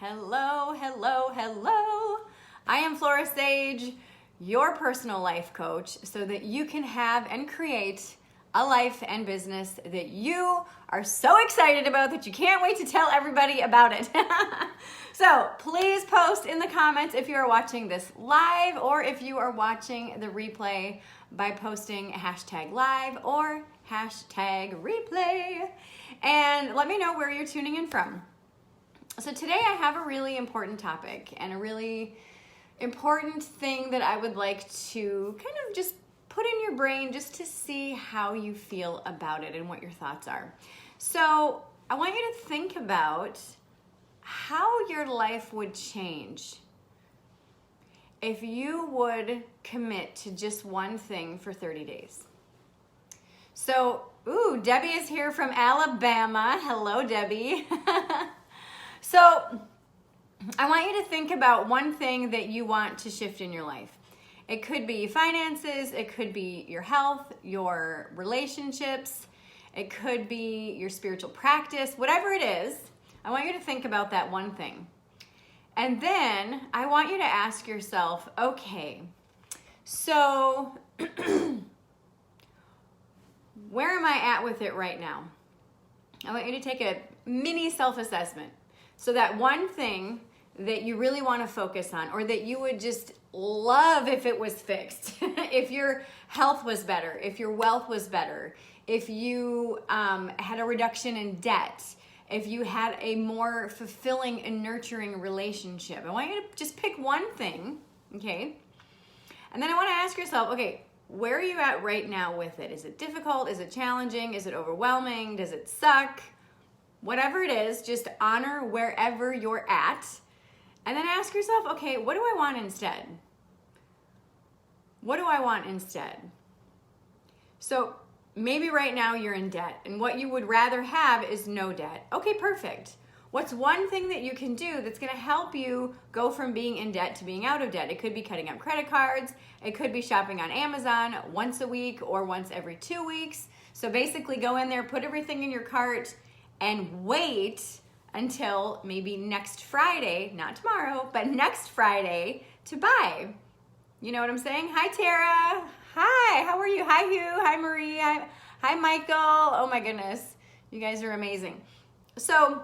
Hello, hello, hello. I am Flora Sage, your personal life coach, so that you can have and create a life and business that you are so excited about that you can't wait to tell everybody about it. So please post in the comments if you are watching this live or if you are watching the replay by posting #live or #replay. And let me know where you're tuning in from. So today I have a really important topic and a really important thing that I would like to kind of just put in your brain just to see how you feel about it and what your thoughts are. So I want you to think about how your life would change if you would commit to just one thing for 30 days. So, Debbie is here from Alabama. Hello, Debbie. So I want you to think about one thing that you want to shift in your life. It could be finances, it could be your health, your relationships, it could be your spiritual practice, whatever it is. I want you to think about that one thing. And then I want you to ask yourself, okay, so where am I at with it right now? I want you to take a mini self-assessment. So that one thing that you really want to focus on, or that you would just love if it was fixed, if your health was better, if your wealth was better, if you had a reduction in debt, if you had a more fulfilling and nurturing relationship. I want you to just pick one thing, okay? And then I want to ask yourself, okay, where are you at right now with it? Is it difficult? Is it challenging? Is it overwhelming? Does it suck? Whatever it is, just honor wherever you're at. And then ask yourself, okay, what do I want instead? What do I want instead? So maybe right now you're in debt and what you would rather have is no debt. Okay, perfect. What's one thing that you can do that's going to help you go from being in debt to being out of debt? It could be cutting up credit cards. It could be shopping on Amazon once a week or once every 2 weeks. So basically go in there, put everything in your cart and wait until maybe next Friday, not tomorrow, but next Friday to buy. You know what I'm saying? Hi, Tara. Hi, how are you? Hi, Hugh. Hi, Marie. Hi, Michael. Oh my goodness. You guys are amazing. So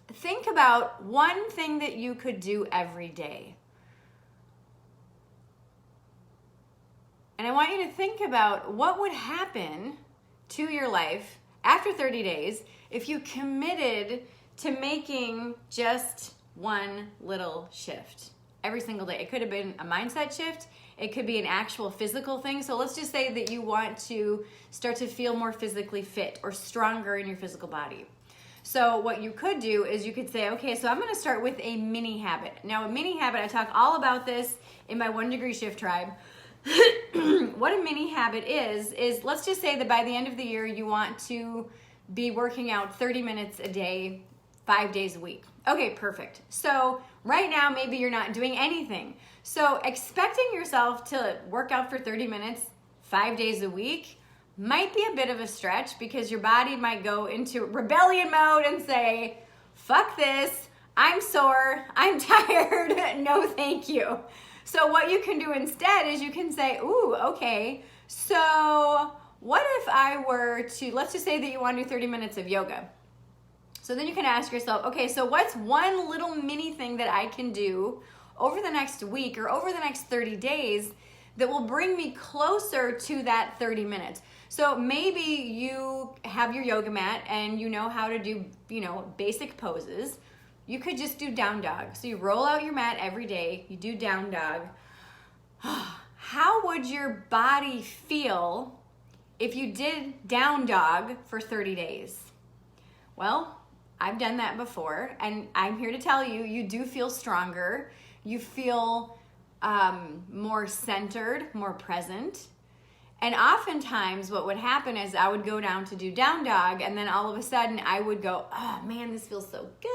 think about one thing that you could do every day. And I want you to think about what would happen to your life after 30 days if you committed to making just one little shift every single day. It could have been a mindset shift. It could be an actual physical thing. So let's just say that you want to start to feel more physically fit or stronger in your physical body. So what you could do is you could say, okay, so I'm going to start with a mini habit. Now a mini habit, I talk all about this in my 1 Degree Shift Tribe. What a mini habit is let's just say that by the end of the year you want to be working out 30 minutes a day, 5 days a week. Okay, perfect. So right now, maybe you're not doing anything. So expecting yourself to work out for 30 minutes, 5 days a week might be a bit of a stretch because your body might go into rebellion mode and say, fuck this, I'm sore, I'm tired, no thank you. So what you can do instead is you can say, okay, so what if I were to, let's just say that you want to do 30 minutes of yoga. So then you can ask yourself, okay, so what's one little mini thing that I can do over the next week or over the next 30 days that will bring me closer to that 30 minutes? So maybe you have your yoga mat and you know how to do, basic poses. You could just do down dog. So you roll out your mat every day, you do down dog. How would your body feel if you did down dog for 30 days? Well, I've done that before, and I'm here to tell you, you do feel stronger. You feel more centered, more present. And oftentimes what would happen is I would go down to do down dog, and then all of a sudden I would go, oh man, this feels so good.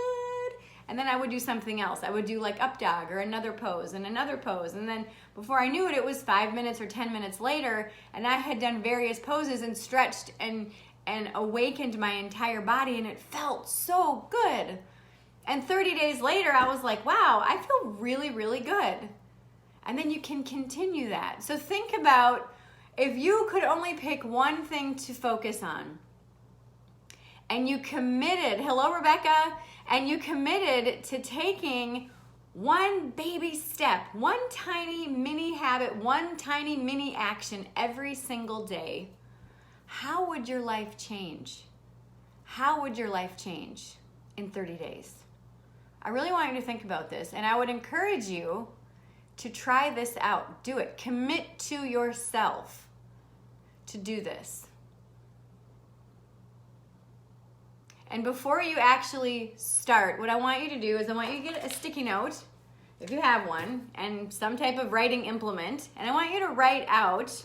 And then I would do something else. I would do like up dog or another pose and another pose. And then before I knew it, it was 5 minutes or 10 minutes later, and I had done various poses and stretched and awakened my entire body, and it felt so good. And 30 days later, I was like, wow, I feel really, really good. And then you can continue that. So think about if you could only pick one thing to focus on, and you committed, hello, Rebecca, and you committed to taking one baby step, one tiny mini habit, one tiny mini action every single day, how would your life change? How would your life change in 30 days? I really want you to think about this, and I would encourage you to try this out. Do it. Commit to yourself to do this. And before you actually start, what I want you to do is I want you to get a sticky note, if you have one, and some type of writing implement. And I want you to write out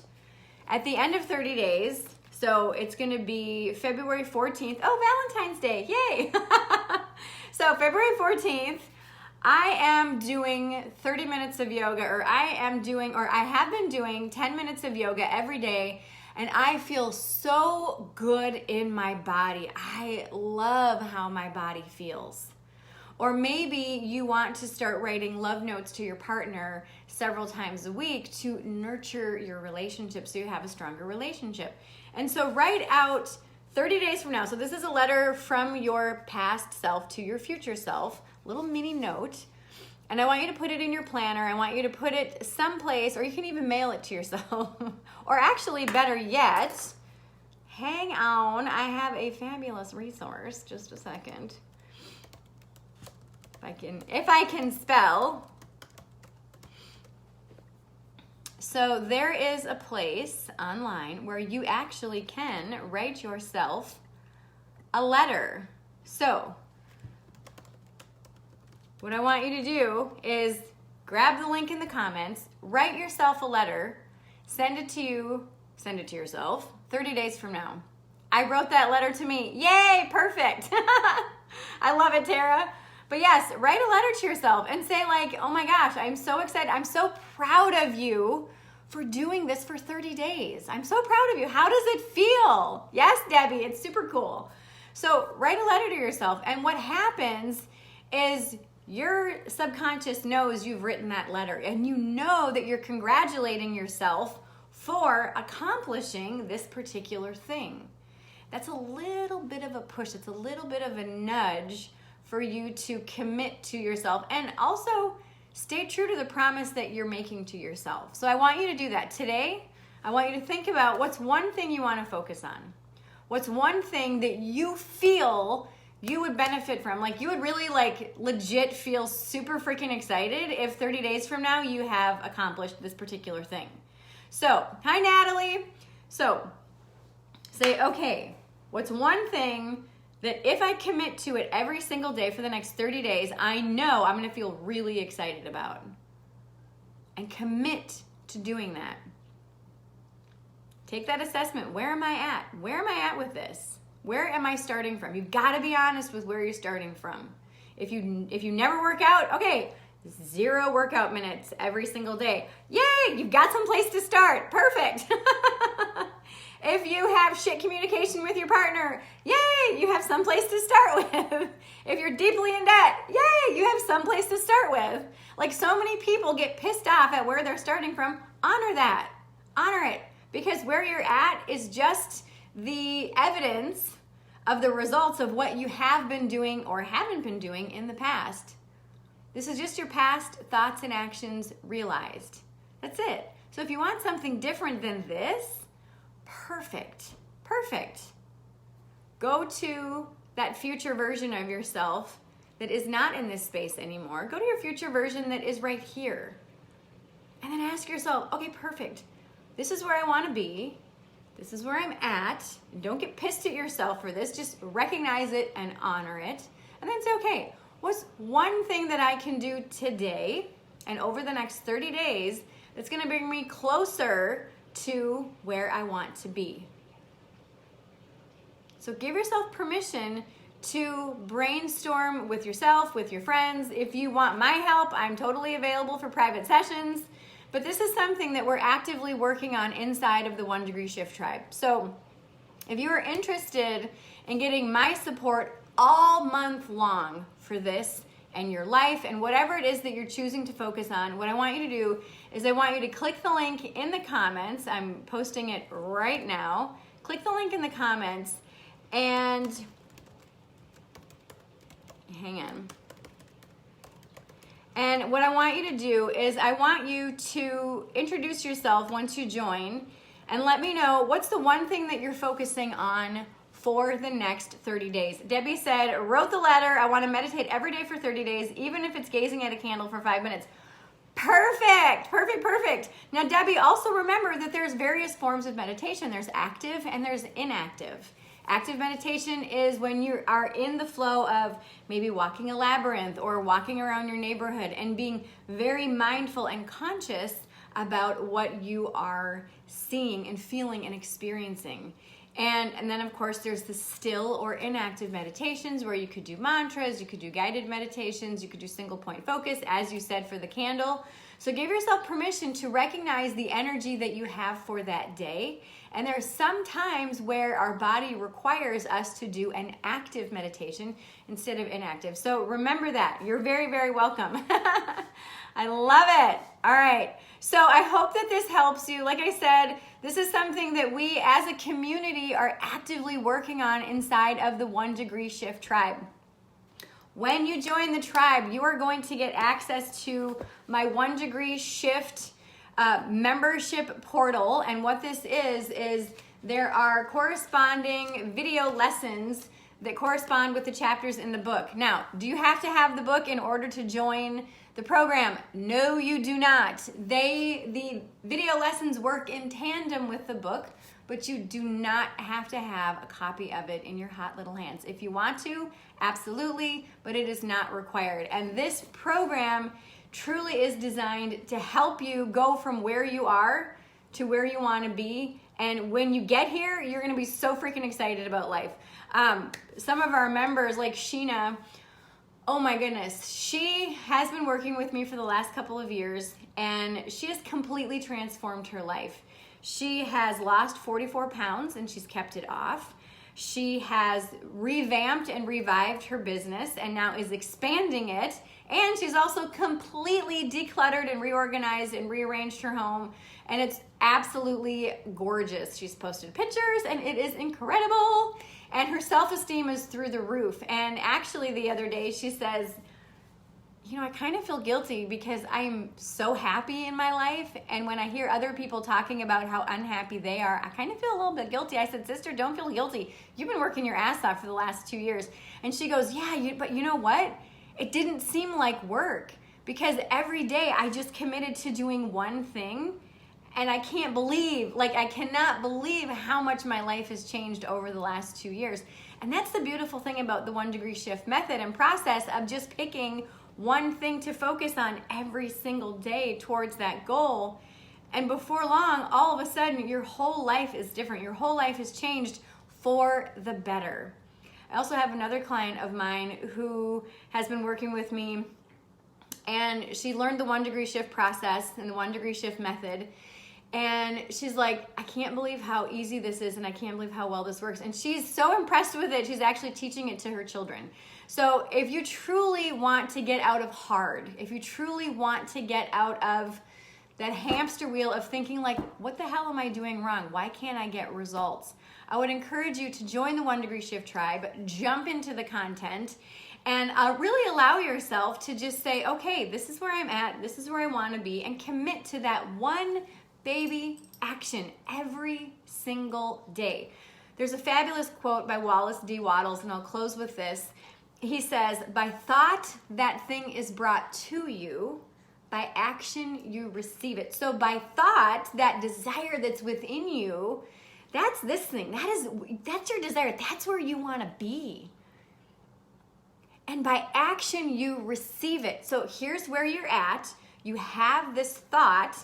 at the end of 30 days, so it's going to be February 14th. Oh, Valentine's Day. Yay! So February 14th, I am doing 30 minutes of yoga, or I have been doing 10 minutes of yoga every day. And I feel so good in my body. I love how my body feels. Or maybe you want to start writing love notes to your partner several times a week to nurture your relationship so you have a stronger relationship. And so write out 30 days from now. So this is a letter from your past self to your future self, little mini note. And I want you to put it in your planner. I want you to put it someplace, or you can even mail it to yourself. Or actually, better yet, hang on. I have a fabulous resource. Just a second. If I can spell. So there is a place online where you actually can write yourself a letter. So what I want you to do is grab the link in the comments, write yourself a letter, send it to yourself 30 days from now. I wrote that letter to me. Yay, perfect. I love it, Tara. But yes, write a letter to yourself and say like, oh my gosh, I'm so excited. I'm so proud of you for doing this for 30 days. I'm so proud of you. How does it feel? Yes, Debbie, it's super cool. So write a letter to yourself. And what happens is your subconscious knows you've written that letter, and you know that you're congratulating yourself for accomplishing this particular thing. That's a little bit of a push. It's a little bit of a nudge for you to commit to yourself and also stay true to the promise that you're making to yourself. So I want you to do that. Today, I want you to think about what's one thing you want to focus on. What's one thing that you feel you would benefit from? Like you would really like legit feel super freaking excited if 30 days from now you have accomplished this particular thing. So, hi Natalie. So, say, okay, what's one thing that if I commit to it every single day for the next 30 days, I know I'm going to feel really excited about? And commit to doing that. Take that assessment. Where am I at? Where am I at with this? Where am I starting from? You've got to be honest with where you're starting from. If you never work out, okay, 0 workout minutes every single day. Yay, you've got some place to start. Perfect. If you have shit communication with your partner, yay, you have some place to start with. If you're deeply in debt, yay, you have some place to start with. Like so many people get pissed off at where they're starting from. Honor that. Honor it. Because where you're at is just the evidence of the results of what you have been doing or haven't been doing in the past. This is just your past thoughts and actions realized. That's it. So if you want something different than this, perfect. Go to that future version of yourself that is not in this space anymore. Go to your future version that is right here. And then ask yourself, okay, perfect. This is where I want to be. This is where I'm at. Don't get pissed at yourself for this. Just recognize it and honor it. And then say, okay, what's one thing that I can do today and over the next 30 days that's going to bring me closer to where I want to be? So give yourself permission to brainstorm with yourself, with your friends. If you want my help, I'm totally available for private sessions. But this is something that we're actively working on inside of the 1 Degree Shift Tribe. So if you are interested in getting my support all month long for this and your life and whatever it is that you're choosing to focus on. What I want you to do is I want you to click the link in the comments. I'm posting it right now. Click the link in the comments and hang on. And what I want you to do is I want you to introduce yourself once you join and let me know what's the one thing that you're focusing on for the next 30 days. Debbie said, wrote the letter, I want to meditate every day for 30 days, even if it's gazing at a candle for 5 minutes. Perfect, perfect, perfect. Now, Debbie, also remember that there's various forms of meditation. There's active and there's inactive. Active meditation is when you are in the flow of maybe walking a labyrinth or walking around your neighborhood and being very mindful and conscious about what you are seeing and feeling and experiencing. And then, of course, there's the still or inactive meditations where you could do mantras, you could do guided meditations, you could do single point focus, as you said, for the candle. So give yourself permission to recognize the energy that you have for that day. And there are some times where our body requires us to do an active meditation instead of inactive. So remember that. You're very, very welcome. I love it. All right. So I hope that this helps you. Like I said, this is something that we as a community are actively working on inside of the 1 Degree Shift tribe. When you join the tribe, you are going to get access to my 1 Degree Shift membership portal. And what this is there are corresponding video lessons that correspond with the chapters in the book. Now, do you have to have the book in order to join the program? No, you do not. The video lessons work in tandem with the book, but you do not have to have a copy of it in your hot little hands. If you want to, absolutely, but it is not required. And this program truly is designed to help you go from where you are to where you want to be. And when you get here, you're going to be so freaking excited about life. Some of our members, like Sheena, oh my goodness, she has been working with me for the last couple of years, and she has completely transformed her life. She has lost 44 pounds and she's kept it off. She has revamped and revived her business and now is expanding it. And she's also completely decluttered and reorganized and rearranged her home. And it's absolutely gorgeous. She's posted pictures and it is incredible. And her self-esteem is through the roof. And actually the other day she says, you know, I kind of feel guilty because I'm so happy in my life. And when I hear other people talking about how unhappy they are, I kind of feel a little bit guilty. I said, sister, don't feel guilty. You've been working your ass off for the last 2 years. And she goes, yeah, but you know what? It didn't seem like work because every day I just committed to doing one thing. And I cannot believe how much my life has changed over the last 2 years. And that's the beautiful thing about the 1 Degree Shift method and process of just picking one thing to focus on every single day towards that goal. And before long, all of a sudden, your whole life is different. Your whole life has changed for the better. I also have another client of mine who has been working with me, and she learned the 1 Degree Shift process and the 1 Degree Shift method. And she's like, I can't believe how easy this is, and I can't believe how well this works. And she's so impressed with it, she's actually teaching it to her children. So if you truly want to get out of hard, if you truly want to get out of that hamster wheel of thinking like, what the hell am I doing wrong? Why can't I get results? I would encourage you to join the 1 Degree Shift tribe, jump into the content, and really allow yourself to just say, okay, this is where I'm at, this is where I want to be, and commit to that one baby action every single day. There's a fabulous quote by Wallace D. Wattles, and I'll close with this. He says, by thought, that thing is brought to you. By action, you receive it. So by thought, that desire that's within you, that's this thing. That's your desire. That's where you want to be. And by action, you receive it. So here's where you're at. You have this thought.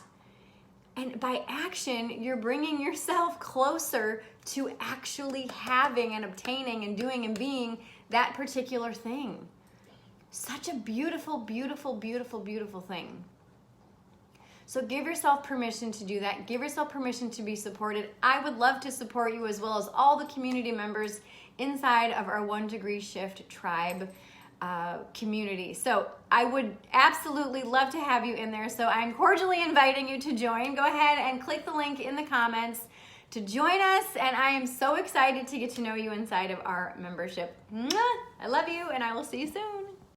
And by action, you're bringing yourself closer to actually having and obtaining and doing and being that particular thing. Such a beautiful, beautiful, beautiful, beautiful thing. So give yourself permission to do that. Give yourself permission to be supported. I would love to support you as well as all the community members inside of our 1 Degree Shift tribe community. So I would absolutely love to have you in there. So I'm cordially inviting you to join. Go ahead and click the link in the comments to join us. And I am so excited to get to know you inside of our membership. Mwah! I love you, and I will see you soon.